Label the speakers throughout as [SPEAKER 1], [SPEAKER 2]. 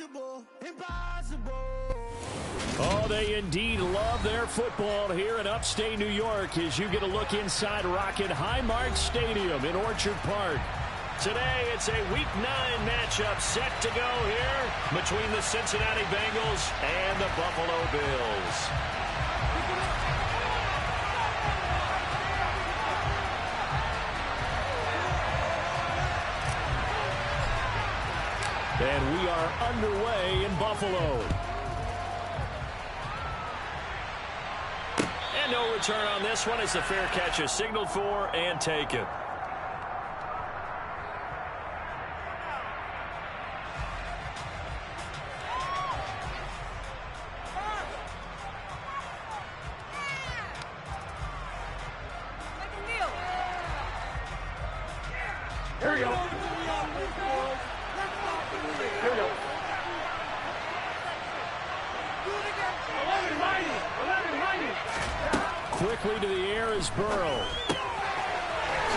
[SPEAKER 1] Impossible, impossible.
[SPEAKER 2] Oh, they indeed love their football here in upstate New York as you get a look inside Rocket Highmark Stadium in Orchard Park. Today, it's a Week 9 matchup set to go here between the Cincinnati Bengals and the Buffalo Bills. And we are underway in Buffalo. And no return on this one as the fair catch is signaled for and taken.
[SPEAKER 1] Here we go. Here we go. 11-90.
[SPEAKER 2] Quickly to the air is Burrow.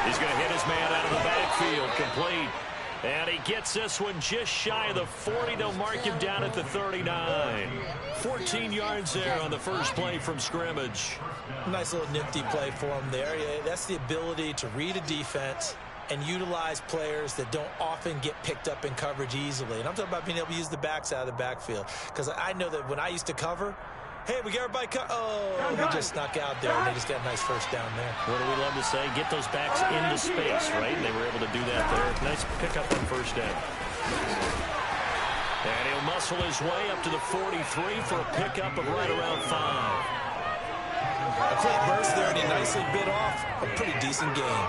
[SPEAKER 2] He's going to hit his man out of the backfield. Complete. And he gets this one just shy of the 40. They'll mark him down at the 39. 14 yards there on the first play from scrimmage.
[SPEAKER 3] Nice little nifty play for him there. Yeah, that's the ability to read a defense and utilize players that don't often get picked up in coverage easily. And I'm talking about being able to use the backs out of the backfield. Because I know that when I used to cover, hey, we got everybody he just snuck out there, and they just got a nice first down there.
[SPEAKER 2] What do we love to say? Get those backs into space, right? And they were able to do that there. Nice pickup on first down. And he'll muscle his way up to the 43 for a pickup of right around 5.
[SPEAKER 3] A quick burst there, and he nicely bit off a pretty decent game.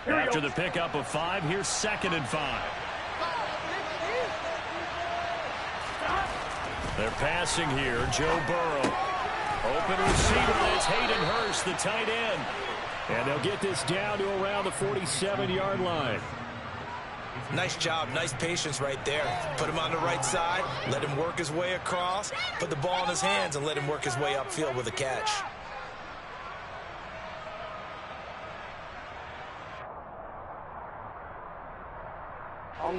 [SPEAKER 2] After the pickup of 5, here's 2nd and 5. They're passing here. Joe Burrow. Open receiver. That's Hayden Hurst, the tight end. And they'll get this down to around the 47-yard line.
[SPEAKER 3] Nice job. Nice patience right there. Put him on the right side. Let him work his way across. Put the ball in his hands and let him work his way upfield with a catch.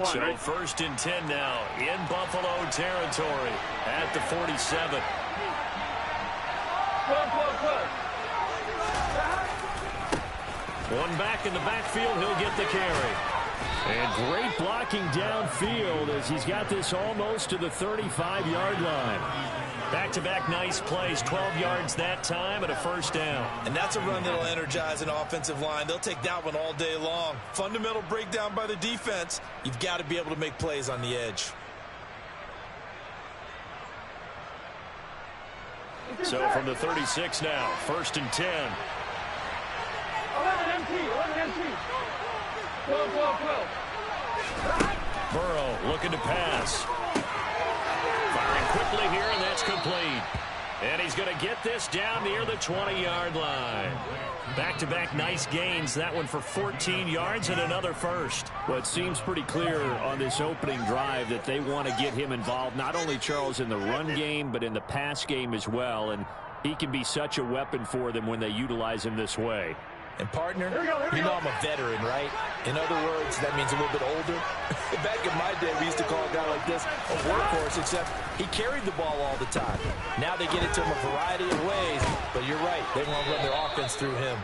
[SPEAKER 2] So 1st and 10 now in Buffalo territory at the 47. One back in the backfield, he'll get the carry. And great blocking downfield as he's got this almost to the 35-yard line. Back-to-back nice plays, 12 yards that time and a first down.
[SPEAKER 3] And that's a run that'll energize an offensive line. They'll take that one all day long. Fundamental breakdown by the defense. You've got to be able to make plays on the edge.
[SPEAKER 2] So from the 36 now, 1st and 10.
[SPEAKER 1] 11 MT. 12.
[SPEAKER 2] Burrow looking to pass. Firing quickly here, and that's complete. And he's going to get this down near the 20-yard line. Back-to-back nice gains. That one for 14 yards and another first.
[SPEAKER 4] Well, it seems pretty clear on this opening drive that they want to get him involved, not only, Charles, in the run game, but in the pass game as well. And he can be such a weapon for them when they utilize him this way.
[SPEAKER 3] And, partner, you know I'm a veteran, right? In other words, that means a little bit older. Back in my day, we used to call a guy like this a workhorse, except he carried the ball all the time. Now they get it to him a variety of ways, but you're right. They want to run their offense through him.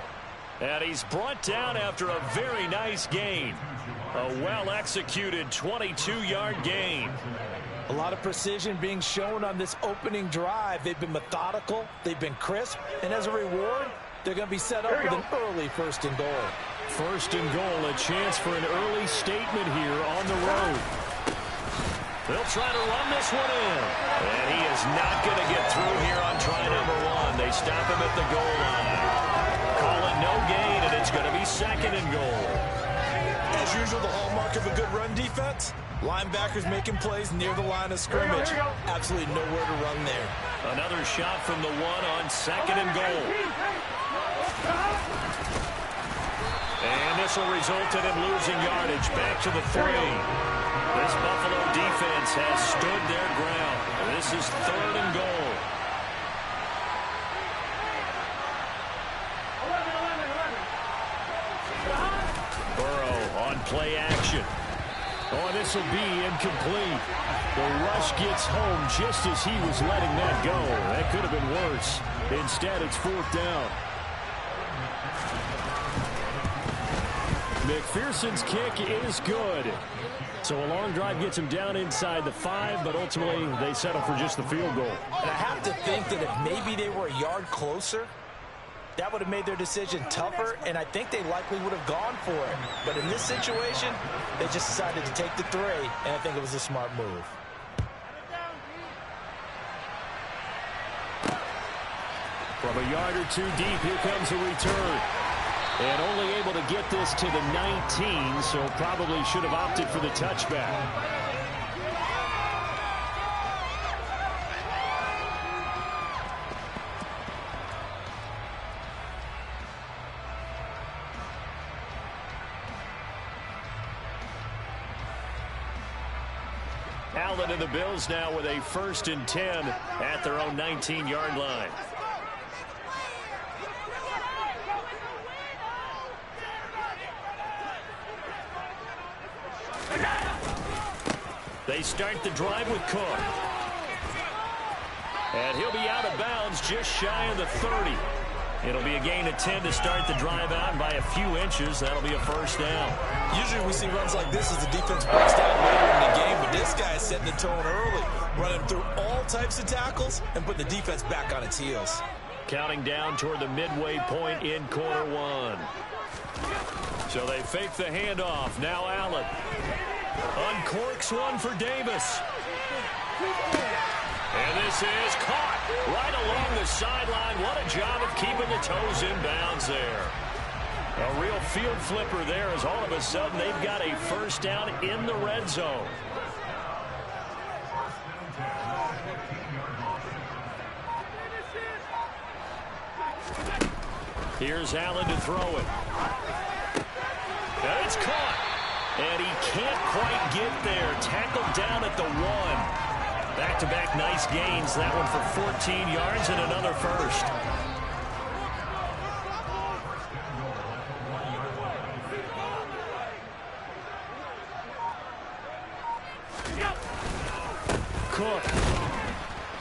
[SPEAKER 2] And he's brought down after a very nice gain. A well-executed 22-yard gain.
[SPEAKER 3] A lot of precision being shown on this opening drive. They've been methodical. They've been crisp. And as a reward, they're going to be set up with an early 1st and goal.
[SPEAKER 2] 1st and goal, a chance for an early statement here on the road. They'll try to run this one in. And he is not going to get through here on try number 1. They stop him at the goal line. Call it no gain, and it's going to be 2nd and goal.
[SPEAKER 3] As usual, the hallmark of a good run defense, linebackers making plays near the line of scrimmage. Absolutely nowhere to run there.
[SPEAKER 2] Another shot from the 1 on 2nd and goal. And this will result in him losing yardage back to the 3. This Buffalo defense has stood their ground. This is 3rd and goal. play action. Oh, this will be incomplete. The rush gets home just as he was letting that go. That could have been worse. Instead, it's 4th down. McPherson's kick is good. So a long drive gets him down inside the 5, but ultimately they settle for just the field goal.
[SPEAKER 3] And I have to think that if maybe they were a yard closer, that would have made their decision tougher, and I think they likely would have gone for it. But in this situation, they just decided to take the 3, and I think it was a smart move.
[SPEAKER 2] From a yard or 2 deep, here comes a return. And only able to get this to the 19, so probably should have opted for the touchback. Allen and the Bills now with a 1st and 10 at their own 19-yard line. They start the drive with Cook. And he'll be out of bounds just shy of the 30. It'll be a gain of 10 to start the drive out, and by a few inches, that'll be a 1st down.
[SPEAKER 3] Usually we see runs like this as the defense breaks down later in the game, but this guy is setting the tone early, running through all types of tackles and putting the defense back on its heels.
[SPEAKER 2] Counting down toward the midway point in quarter 1. So they fake the handoff. Now Allen uncorks one for Davis. And this is caught right along the sideline. What a job of keeping the toes in bounds there. A real field flipper there, as all of a sudden they've got a 1st down in the red zone. Here's Allen to throw it. And it's caught. And he can't quite get there. Tackled down at the 1. Back-to-back nice gains. That one for 14 yards and another 1st. Cook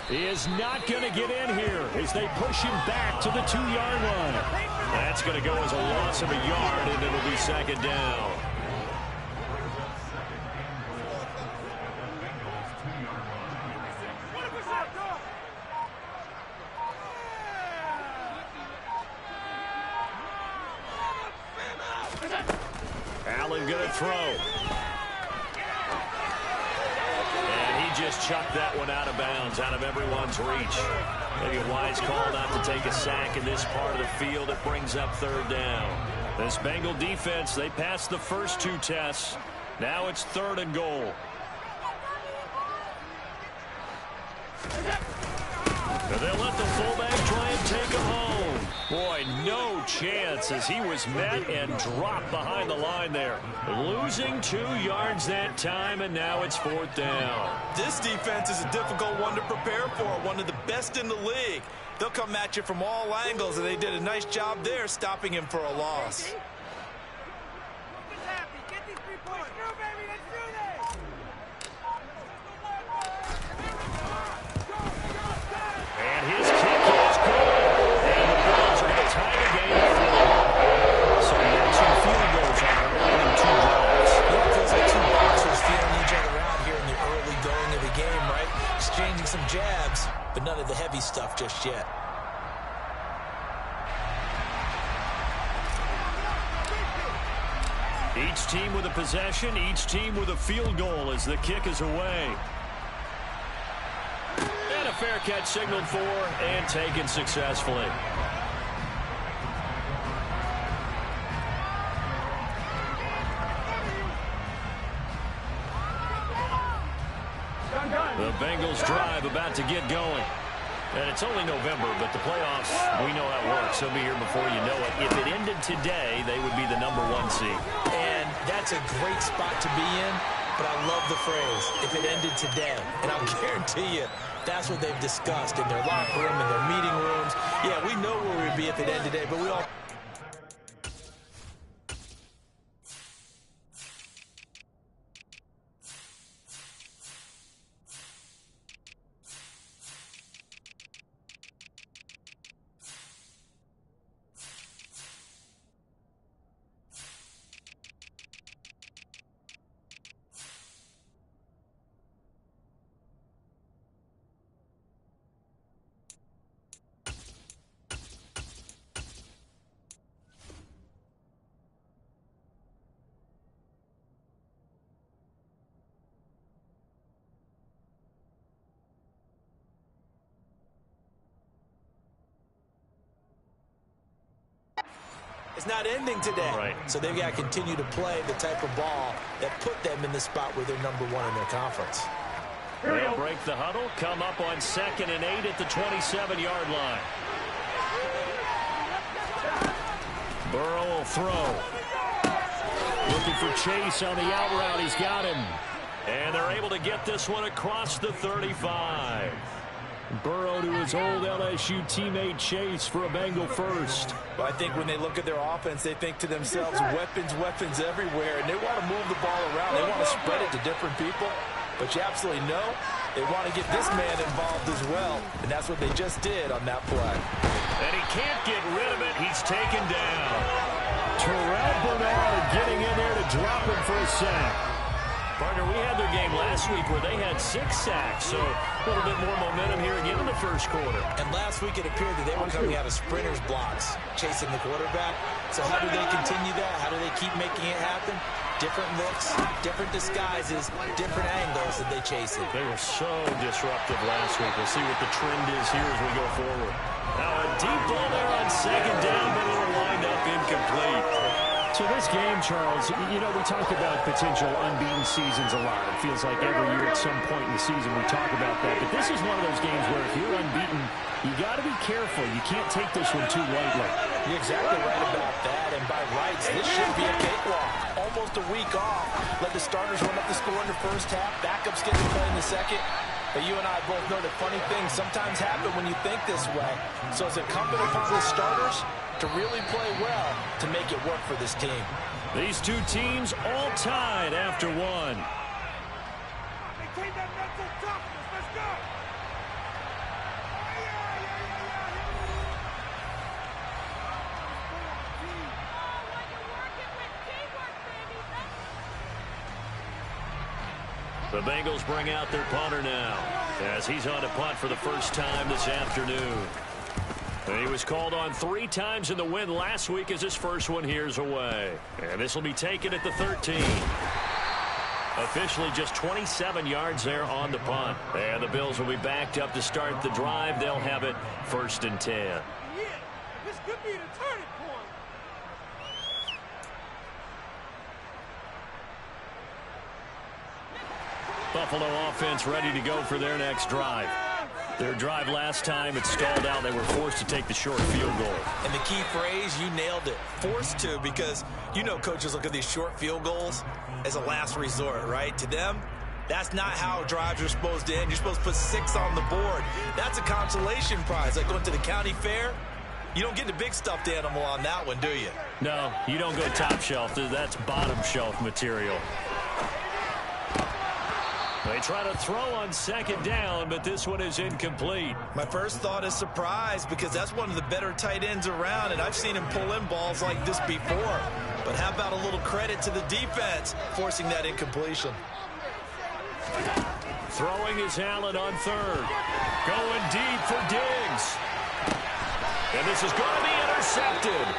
[SPEAKER 2] is not going to get in here as they push him back to the 2-yard line. That's going to go as a loss of a yard, and it'll be 2nd down. Allen going to throw. And he just chucked that one out of bounds, out of everyone's reach. Maybe a wise call not to take a sack in this part of the field. It brings up 3rd down. This Bengal defense, they passed the first 2 tests. Now it's 3rd and goal. And they'll let the fullback try and take him home. Boy, no chance as he was met and dropped behind the line there. Losing 2 yards that time, and now it's 4th down.
[SPEAKER 3] This defense is a difficult one to prepare for, one of the best in the league. They'll come at you from all angles, and they did a nice job there stopping him for a loss.
[SPEAKER 2] And his kick is good. And the Bills are going to tie the game at 4. So that's 2 field goals on their opening 2 drives.
[SPEAKER 3] Yeah, it feels like 2 boxers feeling each other out here in the early going of the game, right? Exchanging some jabs, but none of the heavy stuff just yet.
[SPEAKER 2] Each team with a possession, each team with a field goal as the kick is away. And a fair catch signaled for and taken successfully. The Bengals drive about to get going. And it's only November, but the playoffs, we know how it works. They'll be here before you know it. If it ended today, they would be the #1 seed.
[SPEAKER 3] And that's a great spot to be in, but I love the phrase, if it ended today. And I'll guarantee you, that's what they've discussed in their locker room, in their meeting rooms. Yeah, we know where we'd be if it ended today, but we all... it's not ending today.
[SPEAKER 4] Right.
[SPEAKER 3] So they've got to continue to play the type of ball that put them in the spot where they're #1 in their conference.
[SPEAKER 2] They'll break the huddle, come up on 2nd and 8 at the 27-yard line. Burrow will throw. Looking for Chase on the out route. He's got him. And they're able to get this one across the 35. Burrow to his old LSU teammate Chase for a Bengal first.
[SPEAKER 3] Well, I think when they look at their offense, they think to themselves, weapons everywhere, and they want to move the ball around. They want to spread it to different people. But you absolutely know they want to get this man involved as well, and that's what they just did on that play.
[SPEAKER 2] And he can't get rid of it. He's taken down.
[SPEAKER 4] Terrell Bernard getting in there to drop him for a sack.
[SPEAKER 2] Partner, we had their game last week where they had 6 sacks, so a little bit more momentum here again in the first quarter.
[SPEAKER 3] And last week it appeared that they were coming out of sprinters blocks, chasing the quarterback. So how do they continue that? How do they keep making it happen? Different looks, different disguises, different angles that they chase it.
[SPEAKER 2] They were so disruptive last week. We'll see what the trend is here as we go forward. Now a deep ball there on 2nd down, but it'll wind up incomplete.
[SPEAKER 4] So this game, Charles, you know, we talk about potential unbeaten seasons a lot. It feels like every year at some point in the season we talk about that. But this is one of those games where if you're unbeaten, you got to be careful. You can't take this one too lightly.
[SPEAKER 3] You're exactly right about that. And by rights, this should be a cakewalk. Almost a week off. Let the starters run up the score in the first half. Backups get to play in the second. But you and I both know that funny things sometimes happen when you think this way. So it's incumbent upon the starters to really play well to make it work for this team.
[SPEAKER 2] These two teams all tied after one.
[SPEAKER 1] Maintain that mental toughness. Let's go.
[SPEAKER 2] The Bengals bring out their punter now as he's on to punt for the first time this afternoon. He was called on 3 times in the win last week as his first one here's away. And this will be taken at the 13. Officially just 27 yards there on the punt. And the Bills will be backed up to start the drive. They'll have it 1st and 10.
[SPEAKER 1] Yeah, this could be the turning point.
[SPEAKER 2] Buffalo offense ready to go for their next drive. Their drive last time, it stalled out. They were forced to take the short field goal.
[SPEAKER 3] And the key phrase, you nailed it. Forced to, because you know coaches look at these short field goals as a last resort, right? To them, that's not how drives are supposed to end. You're supposed to put 6 on the board. That's a consolation prize. Like going to the county fair, you don't get the big stuffed animal on that one, do you?
[SPEAKER 2] No, you don't go top shelf. That's bottom shelf material. They try to throw on 2nd down, but this one is incomplete.
[SPEAKER 3] My first thought is surprise, because that's one of the better tight ends around, and I've seen him pull in balls like this before. But how about a little credit to the defense forcing that incompletion?
[SPEAKER 2] Throwing is Allen on 3rd. Going deep for Diggs. And this is going to be intercepted.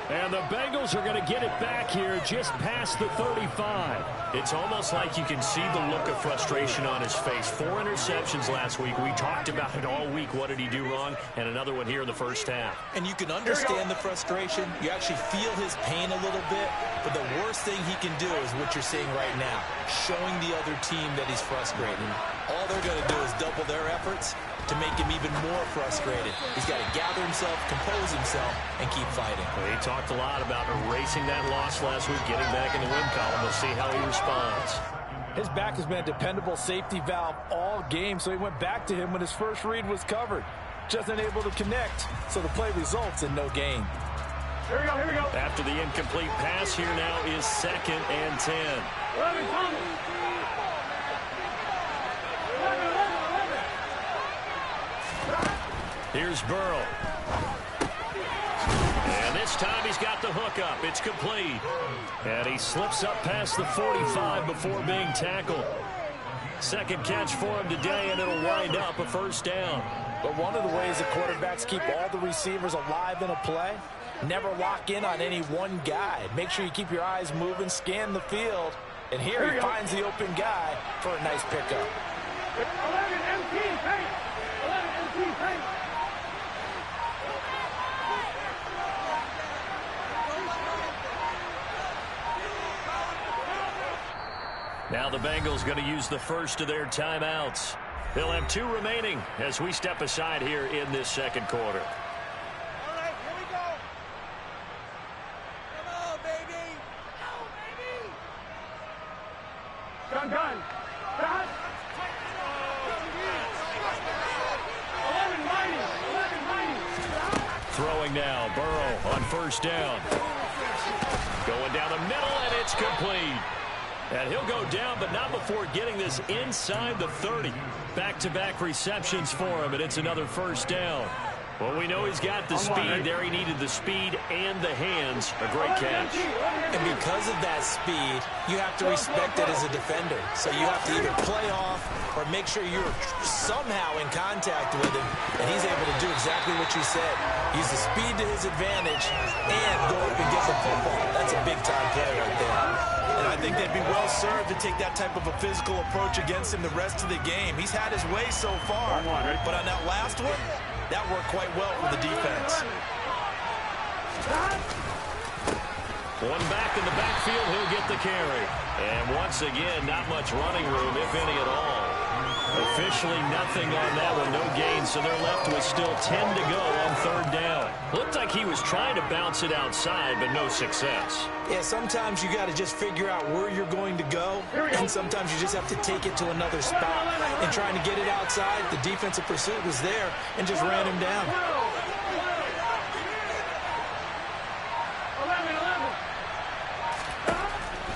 [SPEAKER 2] And the Bengals are going to get it back here just past the 35.
[SPEAKER 4] It's almost like you can see the look of frustration on his face. 4 interceptions last week. We talked about it all week. What did he do wrong? And another one here in the first half.
[SPEAKER 3] And you can understand the frustration. You actually feel his pain a little bit. But the worst thing he can do is what you're seeing right now, showing the other team that he's frustrated. All they're going to do is double their efforts to make him even more frustrated. He's got to gather himself, compose himself, and keep fighting.
[SPEAKER 4] Well, he talked a lot about erasing that loss last week, getting back in the win column. We'll see how he responds.
[SPEAKER 5] His back has been a dependable safety valve all game, so he went back to him when his first read was covered. Just unable to connect, so the play results in no gain.
[SPEAKER 1] Here we go, here we go.
[SPEAKER 2] After the incomplete pass, here now is 2nd and 10.
[SPEAKER 1] 11, Tommy. 11.
[SPEAKER 2] Here's Burrow. And this time he's got the hook up. It's complete. And he slips up past the 45 before being tackled. 2nd catch for him today, and it'll wind up a 1st down.
[SPEAKER 5] But one of the ways that quarterbacks keep all the receivers alive in a play, never lock in on any one guy. Make sure you keep your eyes moving, scan the field. And here he finds the open guy for a nice pickup.
[SPEAKER 1] 11 MT paint. 11 MT paint.
[SPEAKER 2] Now the Bengals going to use the first of their timeouts. They'll have 2 remaining as we step aside here in this second quarter.
[SPEAKER 1] All right, here we go. Come on, baby. Go, baby. Gun. Gun. 11-90.
[SPEAKER 2] Throwing now, Burrow on first down. Going down the middle, and it's complete. And he'll go down, but not before getting this inside the 30. Back-to-back receptions for him, and it's another first down. Well, we know he's got the speed there. He needed the speed and the hands. A great catch.
[SPEAKER 3] And because of that speed, you have to respect it as a defender. So you have to either play off or make sure you're somehow in contact with him, and he's able to do exactly what you said. Use the speed to his advantage and go up and get the football. That's a big-time play right there.
[SPEAKER 5] And I think they'd be well served to take that type of a physical approach against him the rest of the game. He's had his way so far, but on that last one, that worked quite well for the defense.
[SPEAKER 2] One back in the backfield, he'll get the carry. And once again, not much running room, if any at all. Officially nothing on that one, no gain, so they're left with still 10 to go on third down. Looked like he was trying to bounce it outside, but no success.
[SPEAKER 3] Yeah, sometimes you got to just figure out where you're going to go, and sometimes you just have to take it to another spot. And trying to get it outside, the defensive pursuit was there and just ran him down.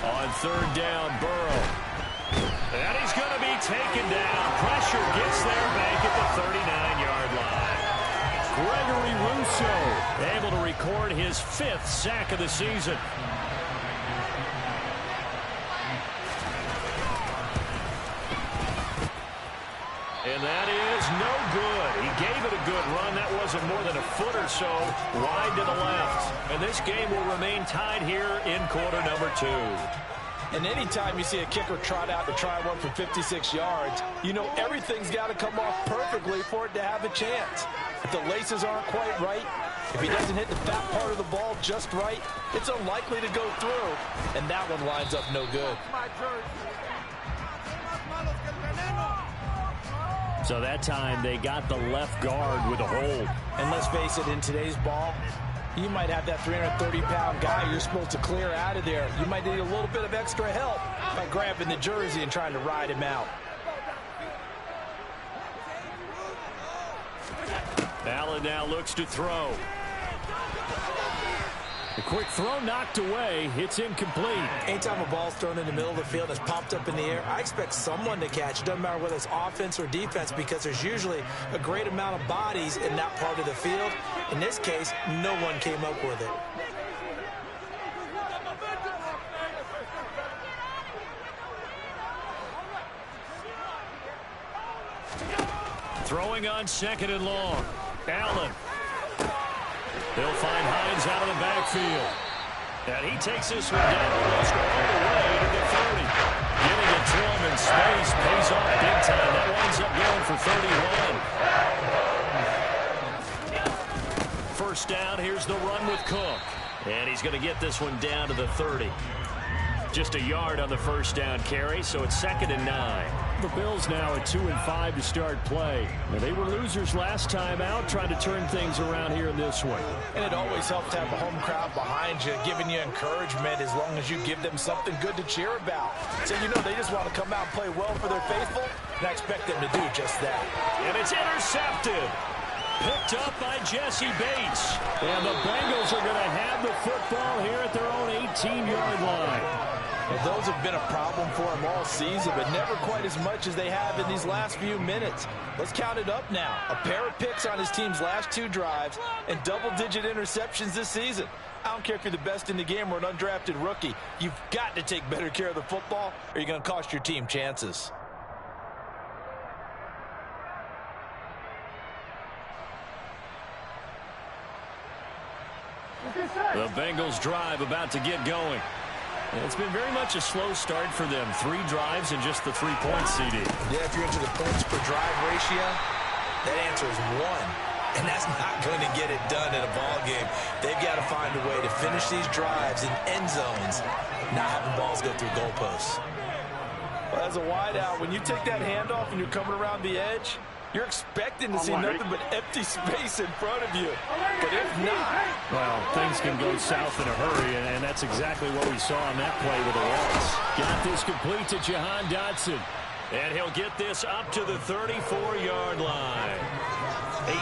[SPEAKER 2] On third down, Burrow. And he's going to be taken down. Pressure gets there back at the 39-yard line. Gregory Rousseau able to record his 5th sack of the season. And that is no good. He gave it a good run. That wasn't more than a foot or so wide to the left. And this game will remain tied here in quarter number 2.
[SPEAKER 5] And anytime you see a kicker trot out to try one for 56 yards, you know everything's got to come off perfectly for it to have a chance. If the laces aren't quite right, if he doesn't hit the fat part of the ball just right, it's unlikely to go through. And that one lines up no good.
[SPEAKER 2] So that time they got the left guard with a hold.
[SPEAKER 5] And let's face it, in today's ball, you might have that 330-pound guy you're supposed to clear out of there. You might need a little bit of extra help by grabbing the jersey and trying to ride him out.
[SPEAKER 2] Allen now looks to throw. A quick throw knocked away. It's incomplete.
[SPEAKER 3] Anytime a ball's thrown in the middle of the field and it's popped up in the air, I expect someone to catch. It doesn't matter whether it's offense or defense, because there's usually a great amount of bodies in that part of the field. In this case, no one came up with it.
[SPEAKER 2] Throwing on second and long. Allen. They'll find Hines out of the backfield. And he takes this one down almost all the way to the 30. Getting it to him in space pays off big time. That winds up going for 31. First down, here's the run with Cook. And he's going to get this one down to the 30. Just a yard on the first down carry, so it's 2nd and 9. The Bills now at 2-5 to start play. Now, they were losers last time out, trying to turn things around here in this one.
[SPEAKER 5] And it always helps to have a home crowd behind you, giving you encouragement as long as you give them something good to cheer about. So, you know, they just want to come out and play well for their faithful, and I expect them to do just that.
[SPEAKER 2] And it's intercepted. Picked up by Jesse Bates. And the Bengals are going to have the football here at their own 18-yard line.
[SPEAKER 5] Well, those have been a problem for them all season, but never quite as much as they have in these last few minutes. Let's count it up now. A pair of picks on his team's last 2 drives and double-digit interceptions this season. I don't care if you're the best in the game or an undrafted rookie. You've got to take better care of the football, or you're going to cost your team chances.
[SPEAKER 2] The Bengals drive about to get going. It's been very much a slow start for them. 3 drives and just the 3 points, CD.
[SPEAKER 3] Yeah, if you're into the points per drive ratio, that answer is 1. And that's not going to get it done in a ball game. They've got to find a way to finish these drives in end zones, not having balls go through goalposts.
[SPEAKER 5] As a wideout, when you take that handoff and you're coming around the edge, you're expecting to see nothing but empty space in front of you. But if not...
[SPEAKER 4] Well, things can go south in a hurry, and that's exactly what we saw on that play with the loss.
[SPEAKER 2] Got this complete to Jahan Dotson. And he'll get this up to the 34-yard line.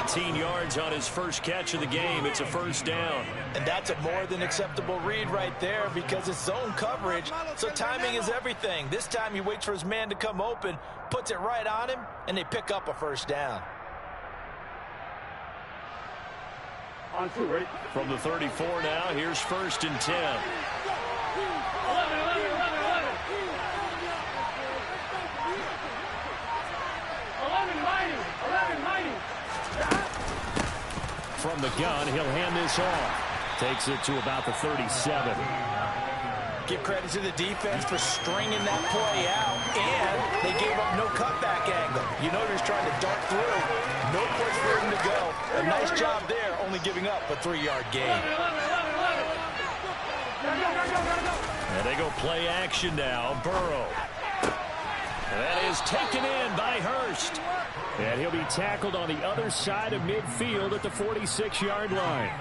[SPEAKER 2] 18 yards on his first catch of the game. It's a first down.
[SPEAKER 5] And that's a more than acceptable read right there because it's zone coverage, so timing is everything. This time he waits for his man to come open, puts it right on him, and they pick up a first down.
[SPEAKER 2] From the 34 now, here's first and 10. From the gun, he'll hand this off. Takes it to about the 37.
[SPEAKER 5] Give credit to the defense for stringing that play out, and they gave up no cutback angle. You know he's trying to dart through. No place for him to go. A nice job there, only giving up a 3-yard gain.
[SPEAKER 2] And they go play action now. Burrow. That is taken in by Hurst.
[SPEAKER 4] And he'll be tackled on the other side of midfield at the 46-yard line.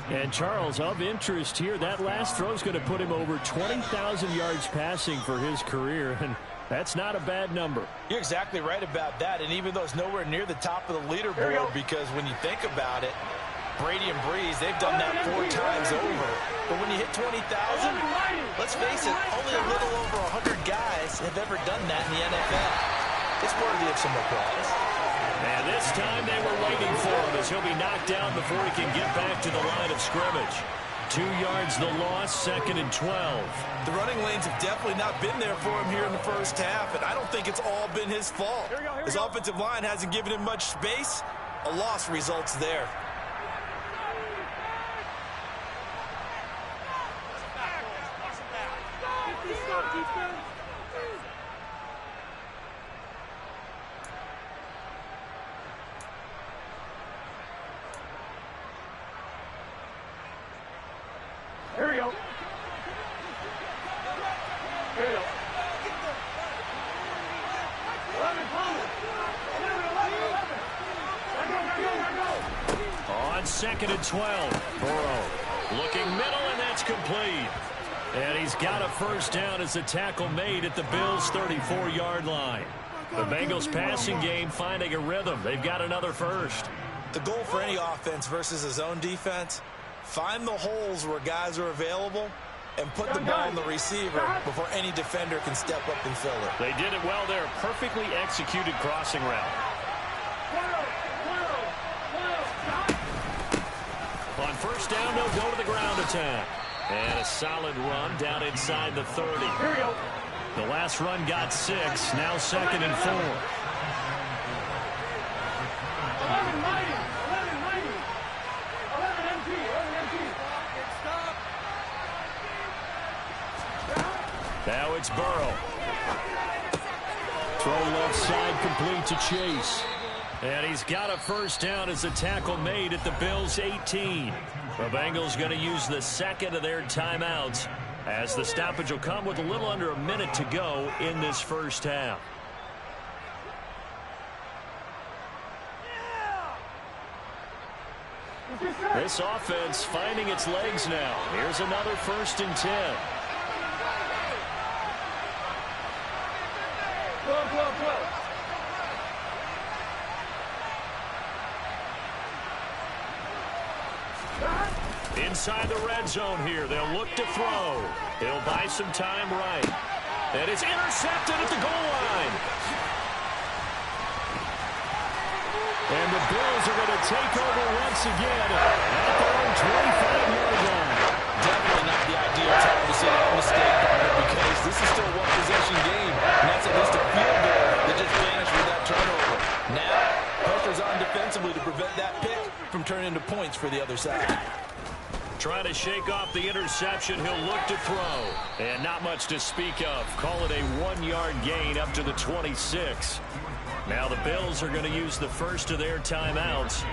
[SPEAKER 4] And, Charles, of interest here, that last throw is going to put him over 20,000 yards passing for his career, and that's not a bad number.
[SPEAKER 5] You're exactly right about that, and even though it's nowhere near the top of the leaderboard, because when you think about it, Brady and Breeze, they've done that 4 times over. But when you hit 20,000, let's face it, only a little over 100 guys have ever done that in the NFL. It's worthy of some applause.
[SPEAKER 2] And this time they were waiting for him as he'll be knocked down before he can get back to the line of scrimmage. 2 yards the loss, 2nd and 12.
[SPEAKER 5] The running lanes have definitely not been there for him here in the first half, and I don't think it's all been his fault. His offensive line hasn't given him much space. A loss results there.
[SPEAKER 1] Here we go. Here we go.
[SPEAKER 2] On 2nd and 12, Burrow looking middle, and that's complete. And he's got a first down as the tackle made at the Bills' 34-yard line. The Bengals passing game finding a rhythm. They've got another first.
[SPEAKER 5] The goal for any offense versus a zone defense, find the holes where guys are available and put the ball on the receiver before any defender can step up and fill it.
[SPEAKER 2] They did it well there. Perfectly executed crossing route. On first down, they'll go to the ground attack. And a solid run down inside the 30.
[SPEAKER 1] Here we go.
[SPEAKER 2] The last run got 6. Now 2nd and 4.
[SPEAKER 1] 11 MT.
[SPEAKER 2] Now it's Burrow. Throw left side complete to Chase. And he's got a first down as a tackle made at the Bills' 18. The Bengals going to use the second of their timeouts as the stoppage will come with a little under a minute to go in this first half. This offense finding its legs now. Here's another 1st and 10. Inside the red zone here. They'll look to throw. He'll buy some time right. And it's intercepted at the goal line. And the Bills are going to take over once again at their own 25-yard line.
[SPEAKER 5] Definitely not the ideal time to see that mistake, partner, because this is still a one-possession game, and that's at least a field goal that just vanished with that turnover. Now, pressure's on defensively to prevent that pick from turning into points for the other side.
[SPEAKER 2] Trying to shake off the interception. He'll look to throw. And not much to speak of. Call it a 1-yard gain up to the 26. Now the Bills are going to use the first of their timeouts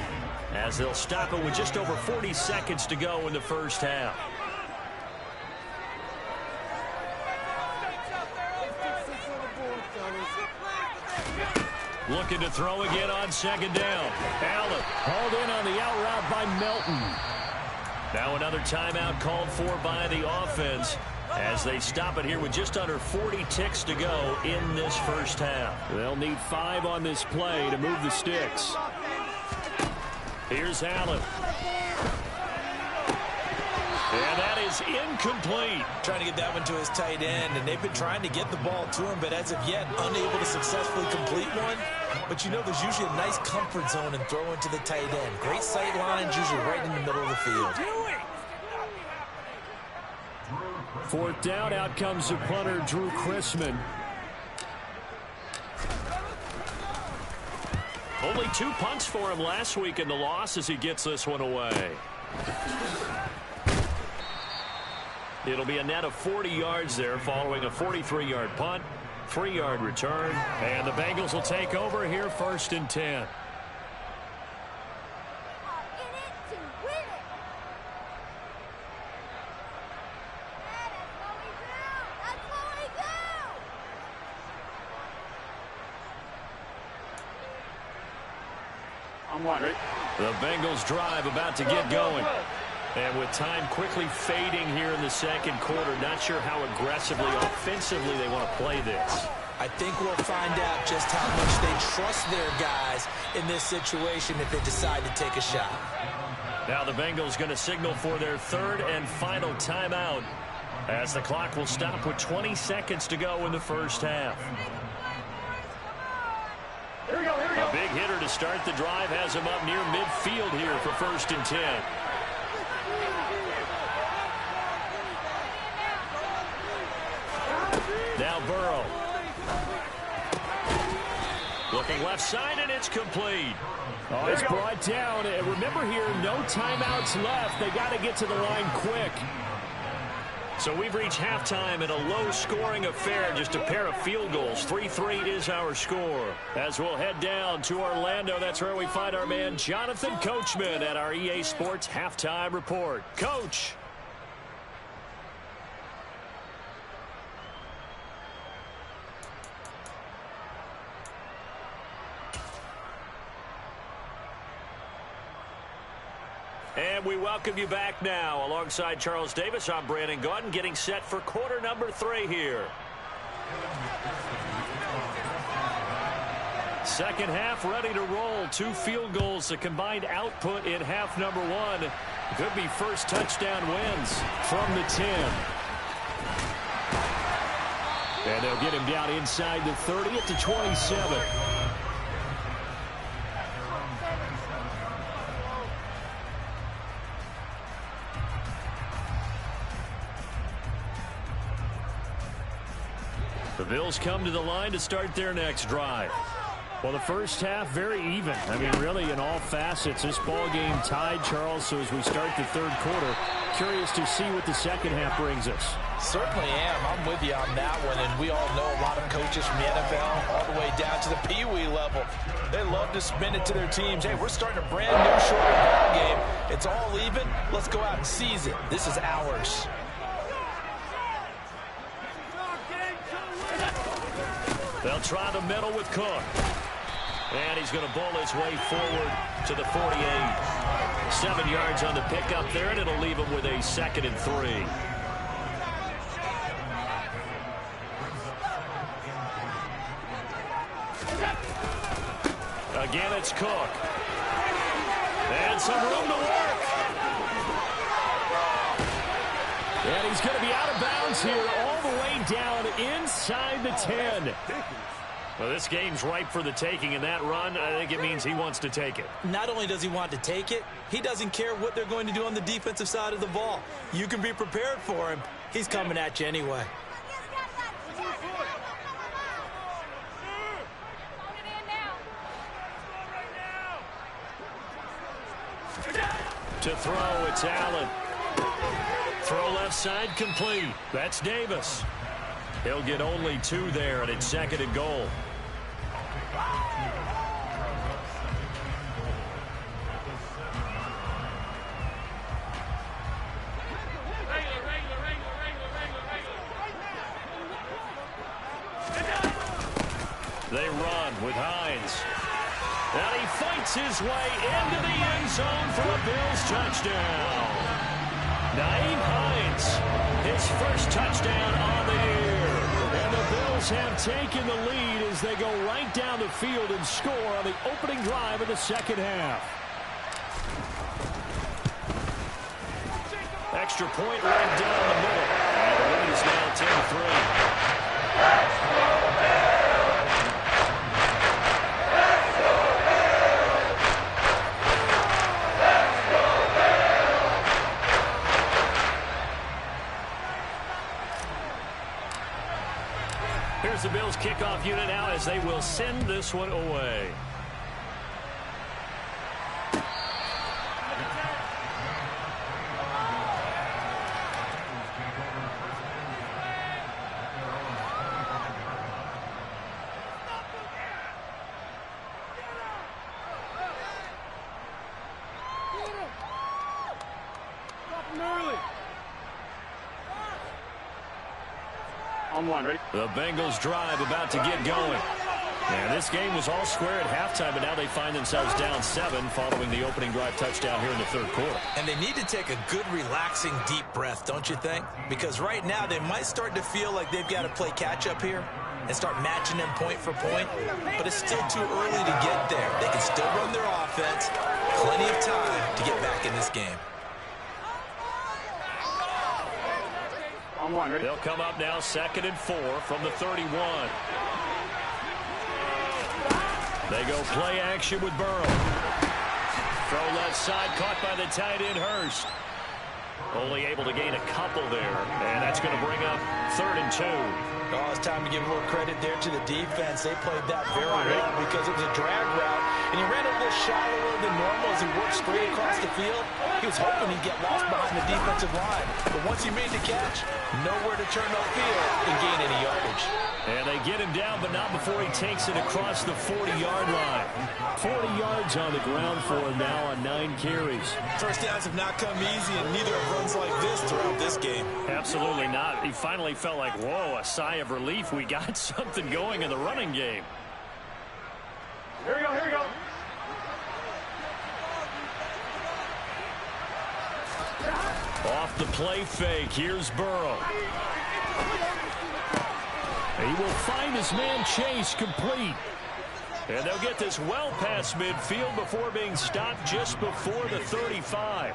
[SPEAKER 2] as they'll stop it with just over 40 seconds to go in the first half. Looking to throw again on second down. Allen hauled in on the out route by Melton. Now another timeout called for by the offense as they stop it here with just under 40 ticks to go in this first half.
[SPEAKER 4] They'll need 5 on this play to move the sticks.
[SPEAKER 2] Here's Allen. And that is incomplete.
[SPEAKER 3] Trying to get that one to his tight end, and they've been trying to get the ball to him, but as of yet, unable to successfully complete one. But you know there's usually a nice comfort zone in throwing to the tight end. Great sight lines, usually right in the middle of the field.
[SPEAKER 4] 4th down, out comes the punter, Drew Chrisman.
[SPEAKER 2] Only 2 punts for him last week in the loss as he gets this one away. It'll be a net of 40 yards there following a 43-yard punt, 3-yard return, and the Bengals will take over here 1st and 10. The Bengals drive about to get going. And with time quickly fading here in the second quarter, not sure how aggressively, offensively they want to play this.
[SPEAKER 3] I think we'll find out just how much they trust their guys in this situation if they decide to take a shot.
[SPEAKER 2] Now the Bengals going to signal for their 3rd and final timeout as the clock will stop with 20 seconds to go in the first half. A big hitter to start the drive has him up near midfield here for 1st and 10. Now Burrow. Looking left side, and it's complete.
[SPEAKER 4] Oh, it's brought down. And remember here, no timeouts left. They got to get to the line quick.
[SPEAKER 2] So we've reached halftime in a low-scoring affair, just a pair of field goals. 3-3 is our score. As we'll head down to Orlando, that's where we find our man Jonathan Coachman at our EA Sports Halftime Report. Coach. And we welcome you back now. Alongside Charles Davis, I'm Brandon Gaudin, getting set for quarter number 3 here. Second half ready to roll. 2 field goals, the combined output in half number 1. Could be first touchdown wins from the 10. And they'll get him down inside the 30 at the 27. The Bills come to the line to start their next drive.
[SPEAKER 4] Well, the first half, very even. I mean, really, in all facets, this ball game tied, Charles. So as we start the 3rd quarter, curious to see what the second half brings us.
[SPEAKER 3] Certainly am. I'm with you on that one. And we all know a lot of coaches from the NFL all the way down to the Pee-wee level. They love to spin it to their teams. Hey, we're starting a brand new shorter ball game. It's all even. Let's go out and seize it. This is ours.
[SPEAKER 2] They'll try the middle with Cook. And he's going to bowl his way forward to the 48. 7 yards on the pickup there, and it'll leave him with a 2nd and 3. Again, it's Cook. And some room to work.
[SPEAKER 4] And he's going to be out of bounds here all the way down inside the 10.
[SPEAKER 2] Well, this game's ripe for the taking, and that run, I think it means he wants to take it.
[SPEAKER 3] Not only does he want to take it, he doesn't care what they're going to do on the defensive side of the ball. You can be prepared for him. He's coming at you anyway.
[SPEAKER 2] To throw, it's Allen. Throw left side complete. That's Davis. He'll get only 2 there, and it's 2nd and goal. They They run with Hines. And he fights his way into the end zone for a Bills touchdown. Nyheim Hines, his first touchdown on the year. And the Bills have taken the lead as they go right down the field and score on the opening drive of the second half. Extra point right down the middle. And the lead is now 10-3. Here's the Bills kickoff unit now as they will send this one away. The Bengals drive about to get going. And this game was all square at halftime, but now they find themselves down 7 following the opening drive touchdown here in the third quarter.
[SPEAKER 3] And they need to take a good, relaxing, deep breath, don't you think? Because right now they might start to feel like they've got to play catch-up here and start matching them point for point. But it's still too early to get there. They can still run their offense. Plenty of time to get back in this game.
[SPEAKER 2] They'll come up now 2nd and 4 from the 31. They go play action with Burrow. Throw left side caught by the tight end Hurst. Only able to gain a couple there. And that's going to bring up 3rd and 2.
[SPEAKER 5] Oh, it's time to give a little credit there to the defense. They played that very well because it was a drag route. And he ran a little shallower than normal as he worked straight across the field. He was hoping he'd get lost behind the defensive line. But once he made the catch, nowhere to turn upfield and gain any yardage.
[SPEAKER 2] And they get him down, but not before he takes it across the 40-yard line. 40 yards on the ground for him now on 9 carries.
[SPEAKER 3] First downs have not come easy, and neither have runs like this throughout this game.
[SPEAKER 2] Absolutely not. He finally felt like, whoa, a sigh of relief. We got something going in the running game.
[SPEAKER 1] Here we go, here we go.
[SPEAKER 2] Off the play fake, here's Burrow. He will find his man Chase complete. And they'll get this well past midfield before being stopped just before the 35.